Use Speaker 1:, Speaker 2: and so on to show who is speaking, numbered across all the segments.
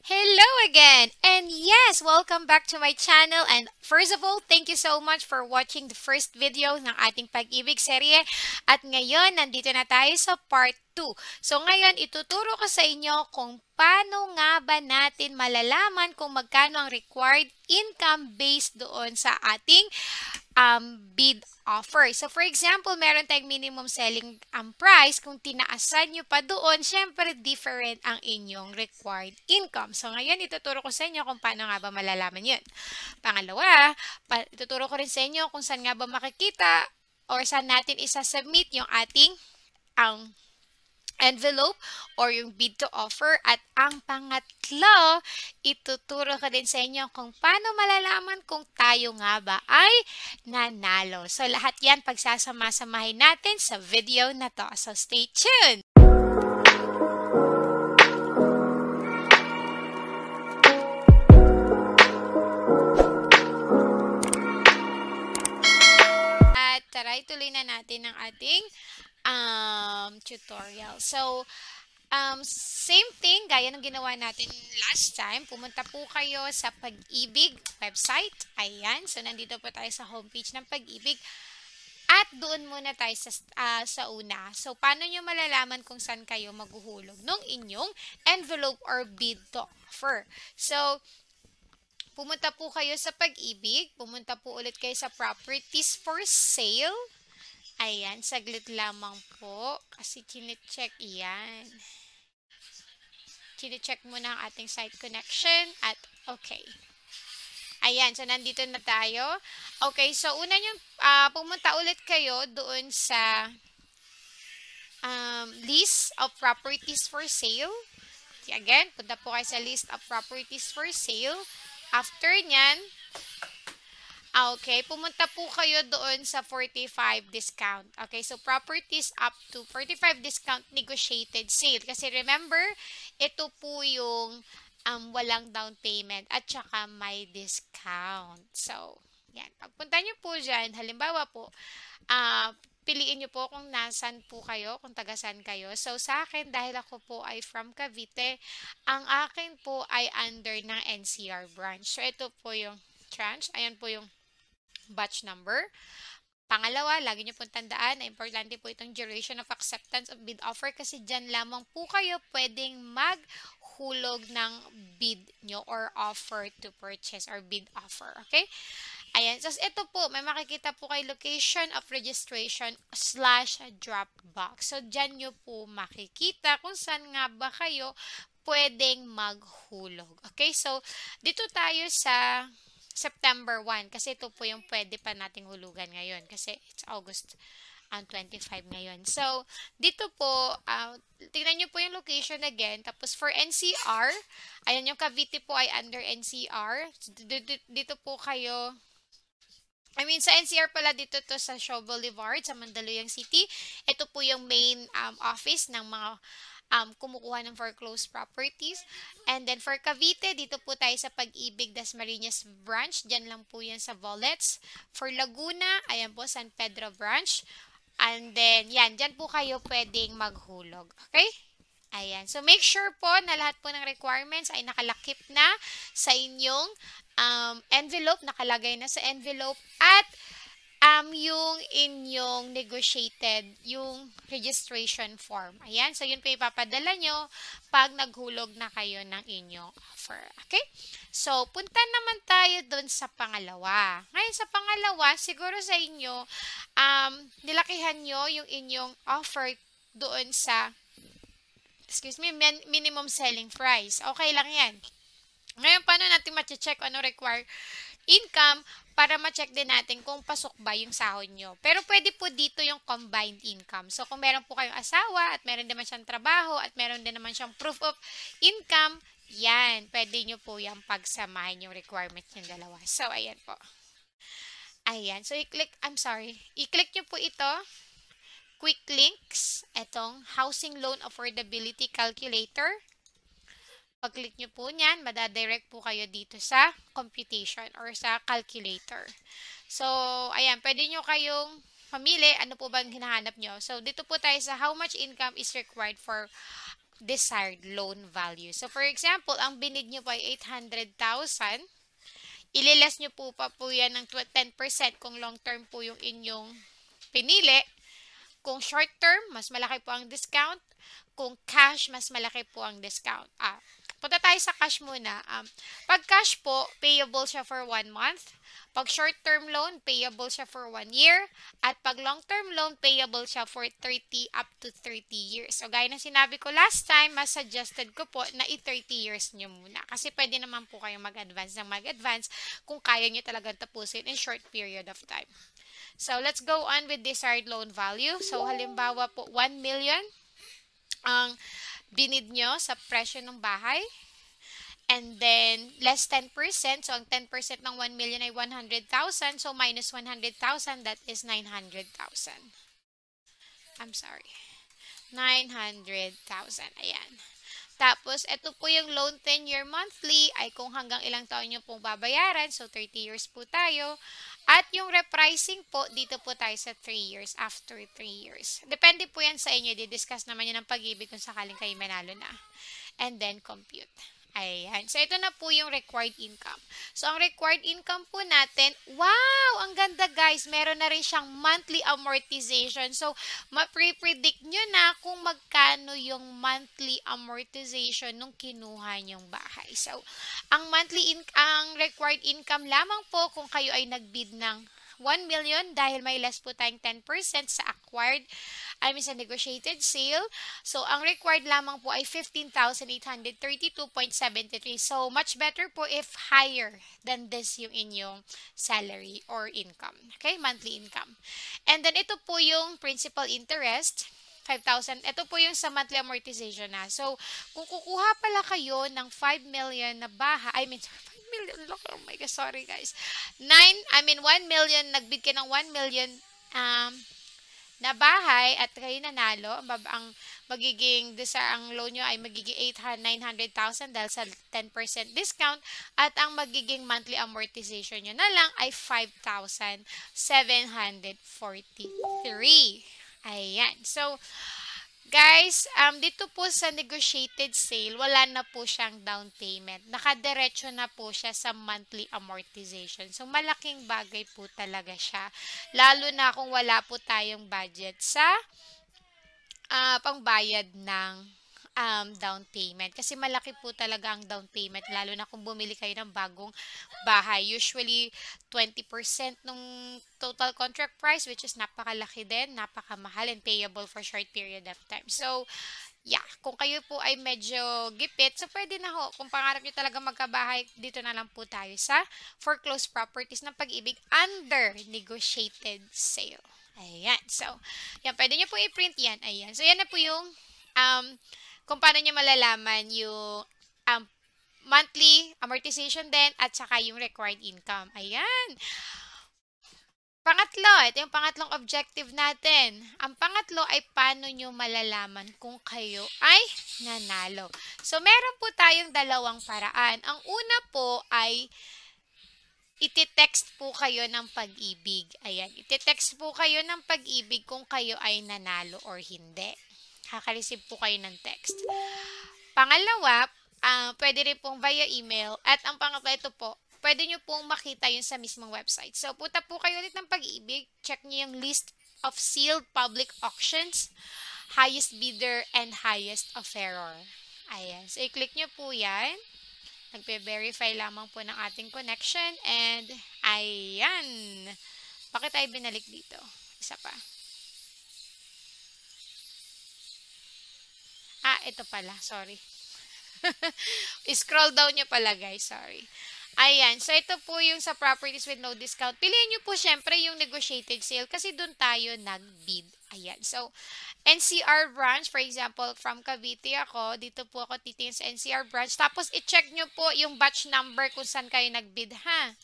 Speaker 1: Hello again! And yes, welcome back to my channel. And first of all, thank you so much for watching the first video ng ating pag-ibig serye. At ngayon, nandito na tayo sa part 2. So ngayon, ituturo ko sa inyo kung paano nga ba natin malalaman kung magkano ang required income based doon sa ating bid offer. So, for example, meron tayong minimum selling price. Kung tinaasan nyo pa doon, syempre different ang inyong required income. So, ngayon, ituturo ko sa inyo kung paano nga ba malalaman yun. Pangalawa, ituturo ko rin sa inyo kung saan nga ba makikita or saan natin isasubmit yung ating ang envelope or yung bid to offer. At ang pangatlo, ituturo ko din sa inyo kung paano malalaman kung tayo nga ba ay nanalo. So, lahat yan pagsasama-samahin natin sa video na to. So, stay tuned! At tara, ituloy na natin ang ating tutorial. So, same thing, gaya ng ginawa natin last time. Pumunta po kayo sa Pag-ibig website. Ayan. So, nandito po tayo sa homepage ng Pag-ibig. At doon muna tayo sa una. So, paano nyo malalaman kung saan kayo maghuhulog ng inyong envelope or bid to offer? So, pumunta po kayo sa Pag-ibig. Pumunta po ulit kayo sa properties for sale. Ayan, saglit lamang po. Kasi chinecheck yan. Chinecheck muna ang ating site connection. At okay. Ayan, so nandito na tayo. Okay, so una nyo, pumunta ulit kayo doon sa list of properties for sale. Again, punta po kayo sa list of properties for sale. After nyan, okay, pumunta po kayo doon sa 45 discount. Okay, so properties up to 45 discount negotiated sale. Kasi remember, ito po yung walang down payment at saka may discount. So, yan. Pagpunta nyo po dyan, halimbawa po, piliin nyo po kung nasan po kayo, kung taga-san kayo. So, sa akin, dahil ako po ay from Cavite, ang akin po ay under ng NCR branch. So, ito po yung tranche. Ayan po yung batch number. Pangalawa, lagi nyo pong tandaan na importante po itong duration of acceptance of bid offer kasi dyan lamang po kayo pwedeng maghulog ng bid nyo or offer to purchase or bid offer. Okay? Ayan. So, ito po, may makikita po kay location of registration / drop box. So, dyan nyo po makikita kung saan nga ba kayo pwedeng maghulog. Okay? So, dito tayo sa September 1 kasi ito po yung pwede pa nating hulugan ngayon kasi it's August 25 ngayon. So, dito po, tingnan nyo po yung location again. Tapos, for NCR, ayan yung Cavite po ay under NCR. So, dito po kayo, sa NCR pala dito to sa Shaw Boulevard, sa Mandaluyong City. Ito po yung main office ng mga kumukuha ng foreclosed properties. And then for Cavite, dito po tayo sa Pag-ibig Dasmariñas branch. Diyan lang po yan sa Volets. For Laguna, ayan po, San Pedro branch. And then, yan, dyan po kayo pwedeng maghulog. Okay? Ayan. So, make sure po na lahat po ng requirements ay nakalakip na sa inyong envelope, nakalagay na sa envelope, at yung inyong negotiated, yung registration form. Ayan. So, yun po ipapadala nyo pag naghulog na kayo ng inyong offer. Okay? So, punta naman tayo dun sa pangalawa. Ngayon, sa pangalawa, siguro sa inyo, nilakihan nyo yung inyong offer doon sa, minimum selling price. Okay lang yan. Ngayon, paano natin ma-check ano require income para ma-check din natin kung pasok ba yung sahod nyo. Pero pwede po dito yung combined income. So, kung meron po kayong asawa at meron naman siyang trabaho at meron din naman siyang proof of income, yan, pwede nyo po yung pagsamahin yung requirements ng dalawa. So, ayan po. Ayan. So, i-click nyo po ito. Quick links. Itong Housing Loan Affordability Calculator. Pag-click nyo po niyan, madadirect po kayo dito sa computation or sa calculator. So, ayan, pwede nyo kayong mamili ano po bang hinahanap nyo. So, dito po tayo sa how much income is required for desired loan value. So, for example, ang binid nyo po ay 800,000. Ililes nyo po yan ng 10% kung long term po yung inyong pinili. Kung short term, mas malaki po ang discount. Kung cash, mas malaki po ang discount. Punta tayo sa cash muna. Pag cash po, payable siya for 1 month. Pag short-term loan, payable siya for 1 year. At pag long-term loan, payable siya for 30 up to 30 years. So, gaya ng sinabi ko last time, mas suggested ko po na i-30 years nyo muna. Kasi pwede naman po kayong mag-advance ng mag-advance kung kaya nyo talagang tapusin in short period of time. So, let's go on with desired loan value. So, halimbawa po, 1 million ang binid nyo sa presyo ng bahay. And then, less 10%. So, ang 10% ng 1 million ay 100,000. So, minus 100,000, that is 900,000. I'm sorry. 900,000. Ayan. Tapos, ito po yung loan 10-year monthly ay kung hanggang ilang taon nyo pong babayaran. So, 30 years po tayo. At yung repricing po, dito po tayo sa 3 years after 3 years. Depende po yan sa inyo. Didiscuss naman yun ng pag-ibig kung sakaling kayo manalo na. And then, compute. Ayan. So, ito na po yung required income. So, ang required income po natin, wow! Ang ganda guys! Meron na rin siyang monthly amortization. So, ma-predict nyo na kung magkano yung monthly amortization nung kinuha nyong bahay. So, ang required income lamang po kung kayo ay nagbid ng 1 million dahil may less po tayong 10% sa acquired, sa negotiated sale. So, ang required lamang po ay 15,832.73. So, much better po if higher than this yung inyong salary or income. Okay? Monthly income. And then, ito po yung principal interest. 5,000. Ito po yung sa monthly amortization na. So, kung kukuha pala kayo ng 5 million na bahay, 5 million, oh my God, sorry guys. 1 million, nagbid ka ng 1 million na bahay at kayo nanalo, ang magiging, ang loan nyo ay magiging 900,000 dahil sa 10% discount at ang magiging monthly amortization nyo na lang ay 5,743. Ayan. So, guys, dito po sa negotiated sale, wala na po siyang down payment. Nakadiretso na po siya sa monthly amortization. So, malaking bagay po talaga siya. Lalo na kung wala po tayong budget sa pangbayad ng down payment. Kasi malaki po talaga ang down payment, lalo na kung bumili kayo ng bagong bahay. Usually, 20% ng total contract price, which is napakalaki din, napakamahal and payable for short period of time. So, yeah, kung kayo po ay medyo gipit, so pwede na ho. Kung pangarap nyo talaga magkabahay, dito na lang po tayo sa foreclosed properties ng Pag-ibig under negotiated sale. Ayan. So, yan, pwede nyo po i-print yan. Ayan. So, yan na po yung kung paano nyo malalaman yung monthly amortization din at saka yung required income. Ayan. Pangatlo, ito yung pangatlong objective natin. Ang pangatlo ay paano nyo malalaman kung kayo ay nanalo. So, meron po tayong dalawang paraan. Ang una po ay iti-text po kayo ng Pag-ibig. Ayan, iti-text po kayo ng Pag-ibig kung kayo ay nanalo or hindi. Kaka-receive po kayo ng text. Pangalawa, pwede rin pong via email. At ang pangatlo, ito po, pwede nyo pong makita yun sa mismong website. So, punta po kayo ulit ng Pag-ibig. Check nyo yung list of sealed public auctions, highest bidder, and highest offeror. Ayan. So, i-click nyo po yan. Nagpe-verify lamang po ng ating connection. And, ayan. Bakit tayo binalik dito? Isa pa. Ito pala. Sorry. Scroll down nyo pala, guys. Sorry. Ayan. So, ito po yung sa properties with no discount. Piliin nyo po syempre yung negotiated sale kasi doon tayo nag-bid. Ayan. So, NCR branch, for example, from Cavite ako, dito po ako titingin sa NCR branch. Tapos, i-check nyo po yung batch number kung saan kayo nag-bid, ha?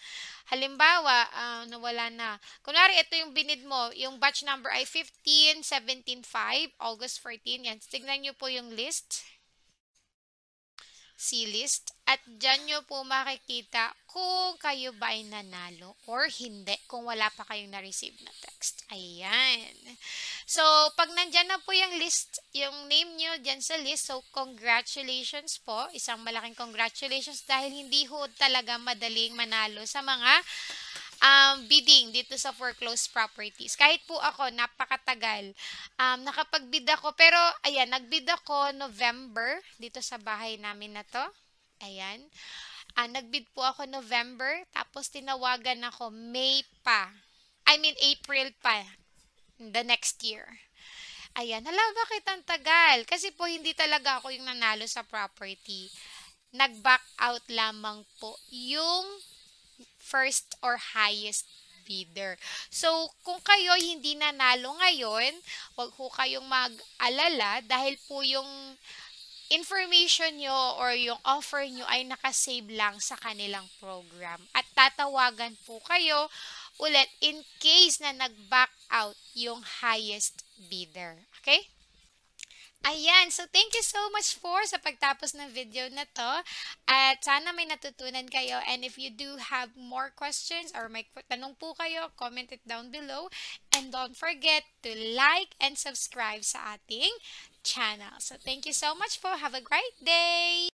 Speaker 1: Halimbawa, nawala na. Kunwari, ito yung binid mo. Yung batch number ay 15-17-5, August 14. Yan. Tignan nyo po yung list. see list at dyan nyo po makikita kung kayo ba ay nanalo or hindi kung wala pa kayong na-receive na text. Ayan. So, pag nandyan na po yung list, yung name nyo dyan sa list, so congratulations po. Isang malaking congratulations dahil hindi ho talaga madaling manalo sa mga bidding dito sa foreclosed properties. Kahit po ako, napakatagal. Nakapag-bid ako, pero ayan, nag-bid ako November dito sa bahay namin na to. Ayan. Nag-bid po ako November, tapos tinawagan ako May pa. I mean, April pa. The next year. Ayan, hala, bakit ang tagal? Kasi po, hindi talaga ako yung nanalo sa property. Nag-back out lamang po yung first or highest bidder. So, kung kayo hindi nanalo ngayon, wag ho kayong mag-alala dahil po yung information nyo or yung offer nyo ay nakasave lang sa kanilang program. At tatawagan po kayo ulit in case na nag-back out yung highest bidder. Okay? Ayan, so thank you so much for sa pagtapos ng video na to. At sana may natutunan kayo. And if you do have more questions or may tanong po kayo, comment it down below. And don't forget to like and subscribe sa ating channel. So thank you so much for. Have a great day!